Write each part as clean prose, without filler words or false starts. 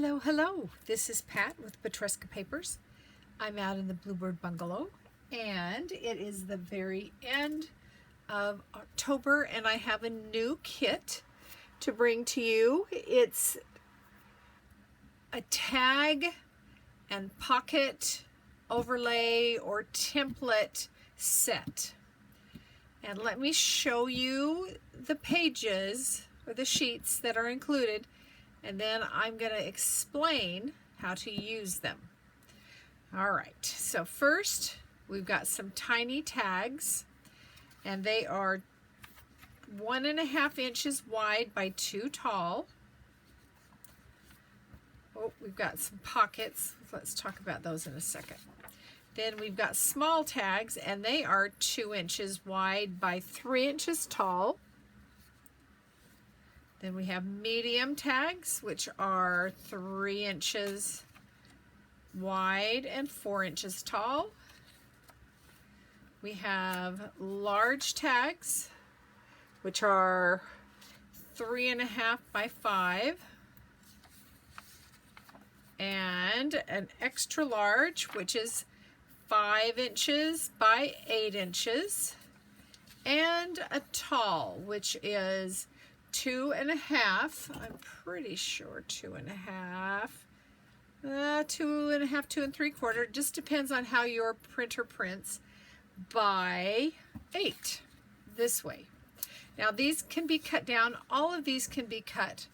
Hello, hello. This is Pat with Petruska Papers. I'm out in the Bluebird Bungalow, and it is the very end of October, and I have a new kit to bring to you. It's a tag and pocket overlay or template set. And let me show you the pages or the sheets that are included, and then I'm going to explain how to use them. All right, so first we've got some tiny tags, and they are 1.5 inches wide by 2 tall. Oh, we've got some pockets. Let's talk about those in a second. Then we've got small tags, and they are 2 inches wide by 3 inches tall. Then we have medium tags, which are 3 inches wide and 4 inches tall. We have large tags, which are 3.5 by 5. And an extra large, which is 5 inches by 8 inches. And a tall, which is 2.5, I'm pretty sure 2.5, 2.5, 2 3/4, just depends on how your printer prints, by 8, this way. Now these can be cut down, all of these can be cut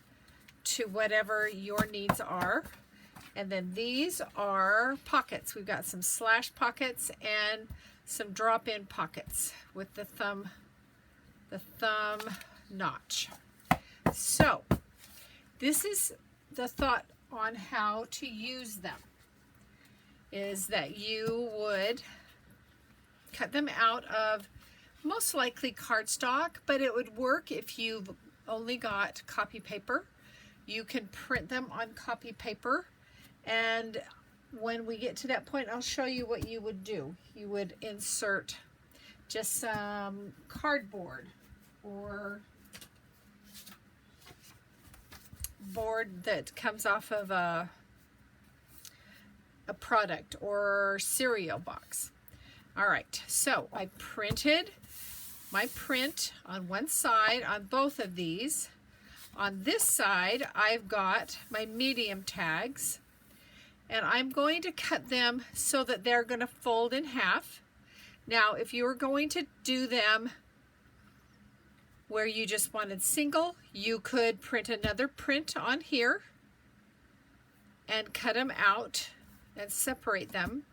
to whatever your needs are. And then these are pockets. We've got some slash pockets and some drop-in pockets with the thumb notch. So this is the thought on how to use them, is that you would cut them out of most likely cardstock, but it would work if you've only got copy paper. You can print them on copy paper, and when we get to that point, I'll show you what you would do. You would insert just some cardboard or board that comes off of a product or cereal box. All right, so I printed my print on one side on both of these. On this side, I've got my medium tags, and I'm going to cut them so that they're going to fold in half. Now, if you were going to do them where you just wanted single, you could print another print on here and cut them out and separate them.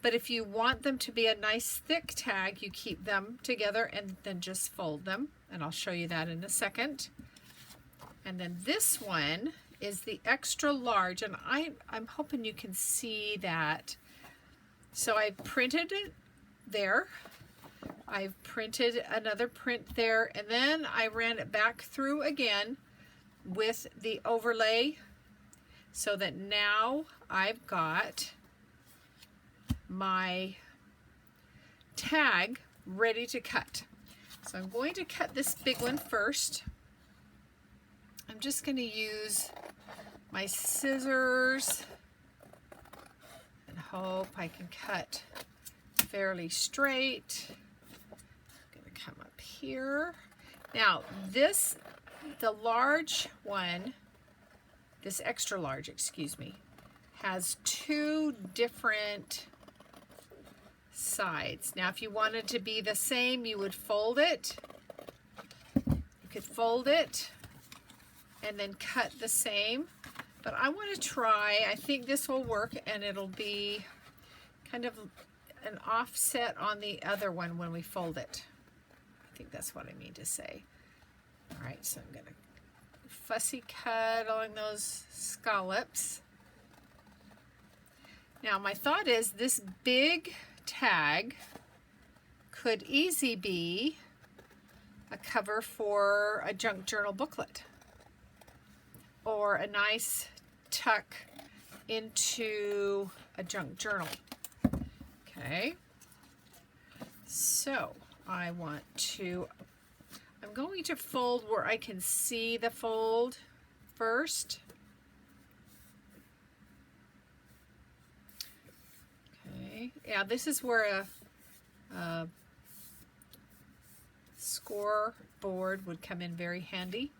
But if you want them to be a nice thick tag, you keep them together and then just fold them. And I'll show you that in a second. And then this one is the extra large, and I'm hoping you can see that. So I printed it there. I've printed another print there, and then I ran it back through again with the overlay, so that now I've got my tag ready to cut. So I'm going to cut this big one first. I'm just going to use my scissors and hope I can cut fairly straight. I'm going to come up here. Now this, the large one, this extra large, excuse me, has 2 different sides. Now if you wanted to be the same, you would fold it. You could fold it and then cut the same. But I want to try, I think this will work, and it'll be kind of an offset on the other one when we fold it. I think that's what I mean to say. All right, so I'm going to fussy cut along those scallops. Now my thought is this big tag could easily be a cover for a junk journal booklet, or a nice tuck into a junk journal. Okay, so I'm going to fold where I can see the fold first. Yeah, this is where a scoreboard would come in very handy.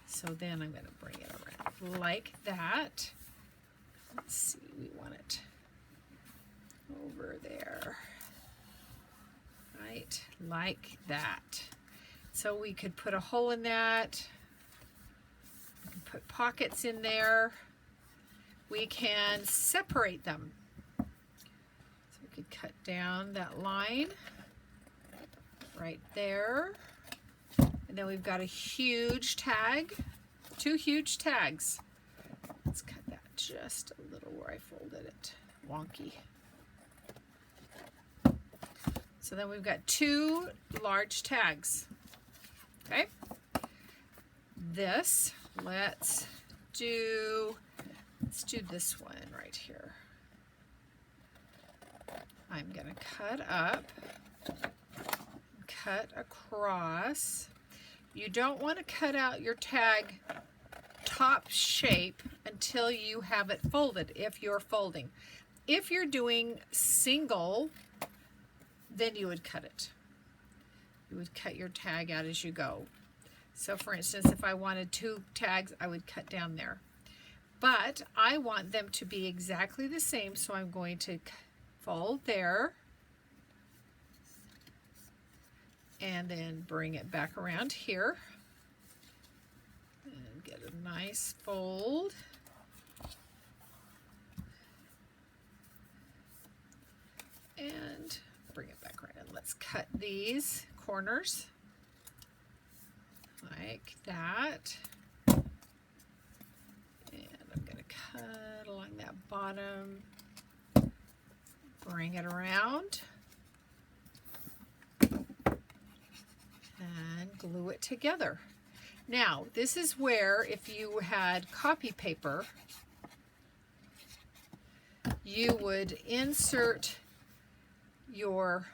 So then I'm going to bring it around like that. Let's see, we want it over there, right, like that. So we could put a hole in that. We can put pockets in there. We can separate them. So we could cut down that line right there. And then we've got a huge tag, 2 huge tags. Let's cut that just a little where I folded it. Wonky. So then we've got 2 large tags. Okay. This, let's do this one right here. I'm going to cut up, cut across. You don't want to cut out your tag top shape until you have it folded, if you're folding. If you're doing single, then you would cut it. You would cut your tag out as you go. So for instance, if I wanted 2 tags, I would cut down there. But I want them to be exactly the same, so I'm going to fold there and then bring it back around here and get a nice fold. And bring it back around. Let's cut these corners like that. And I'm going to cut along that bottom, bring it around, and glue it together. Now, this is where if you had copy paper, you would insert your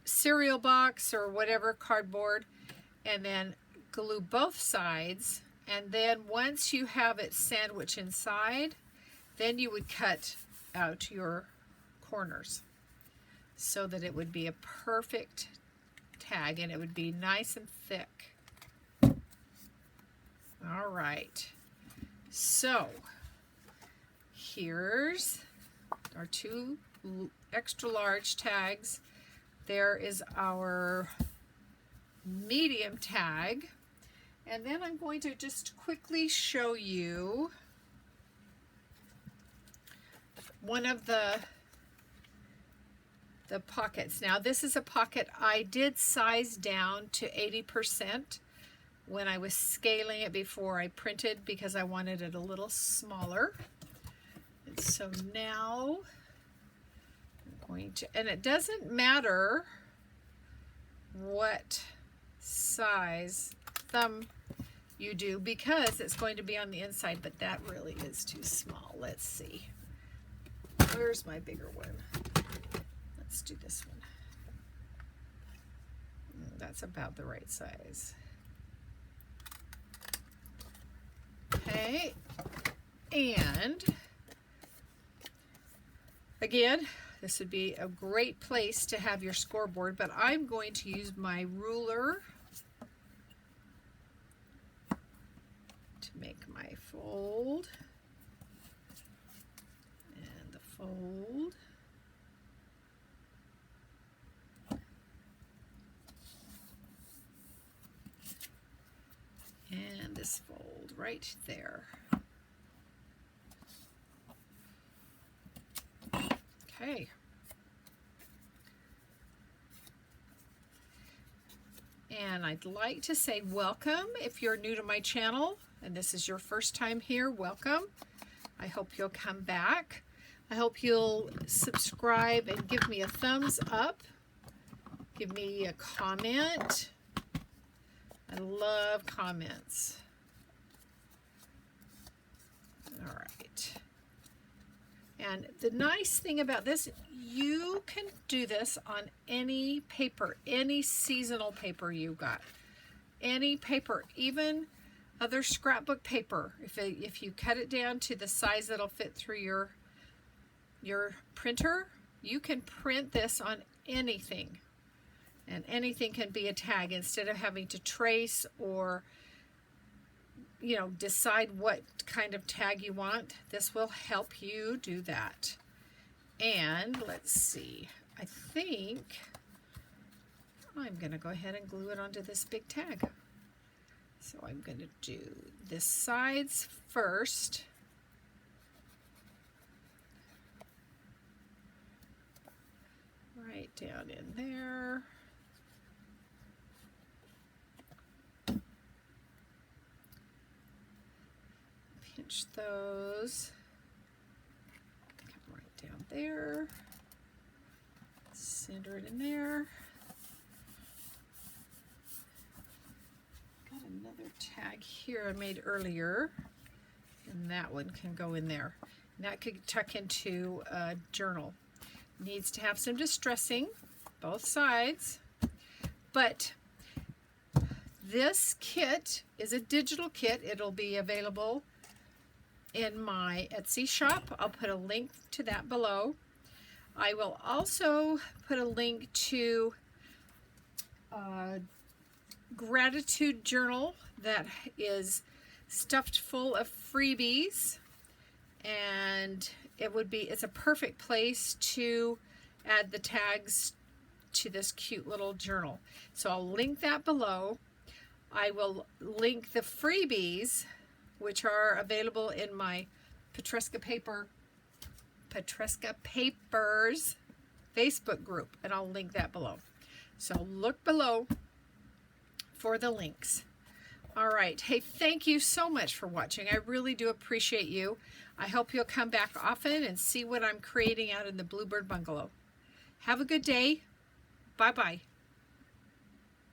cereal box or whatever cardboard and then glue both sides, and then once you have it sandwiched inside, then you would cut out your corners so that it would be a perfect tag and it would be nice and thick. All right, so here's our 2 extra large tags. There is our medium tag, and then I'm going to just quickly show you one of the pockets. Now this is a pocket I did size down to 80% when I was scaling it before I printed because I wanted it a little smaller. And so now I'm going to, and it doesn't matter what size thumb you do because it's going to be on the inside, but that really is too small. Let's see. Where's my bigger one? Let's do this one. That's about the right size. Okay, and again, this would be a great place to have your scoreboard, but I'm going to use my ruler to make my fold and the fold. And this fold right there. Okay. And I'd like to say welcome if you're new to my channel and this is your first time here, welcome. I hope you'll come back. I hope you'll subscribe and give me a thumbs up. Give me a comment. I love comments. All right. And the nice thing about this, you can do this on any paper, any seasonal paper you got. Any paper, even other scrapbook paper. If you cut it down to the size that'll fit through your your printer, you can print this on anything. And anything can be a tag instead of having to trace or, you know, decide what kind of tag you want. This will help you do that. And let's see, I think I'm going to go ahead and glue it onto this big tag. So I'm going to do the sides first. Right down in there. Pinch those. Come right down there. Center it in there. Got another tag here I made earlier, and that one can go in there. And that could tuck into a journal. Needs to have some distressing, both sides, but this kit is a digital kit. It'll be available in my Etsy shop. I'll put a link to that below. I will also put a link to a gratitude journal that is stuffed full of freebies, and it's a perfect place to add the tags to this cute little journal. So I'll link that below. I will link the freebies, which are available in my Petresca Papers Facebook group, and I'll link that below. So look below for the links. All right. Hey, thank you so much for watching. I really do appreciate you. I hope you'll come back often and see what I'm creating out in the Bluebird Bungalow. Have a good day. Bye-bye.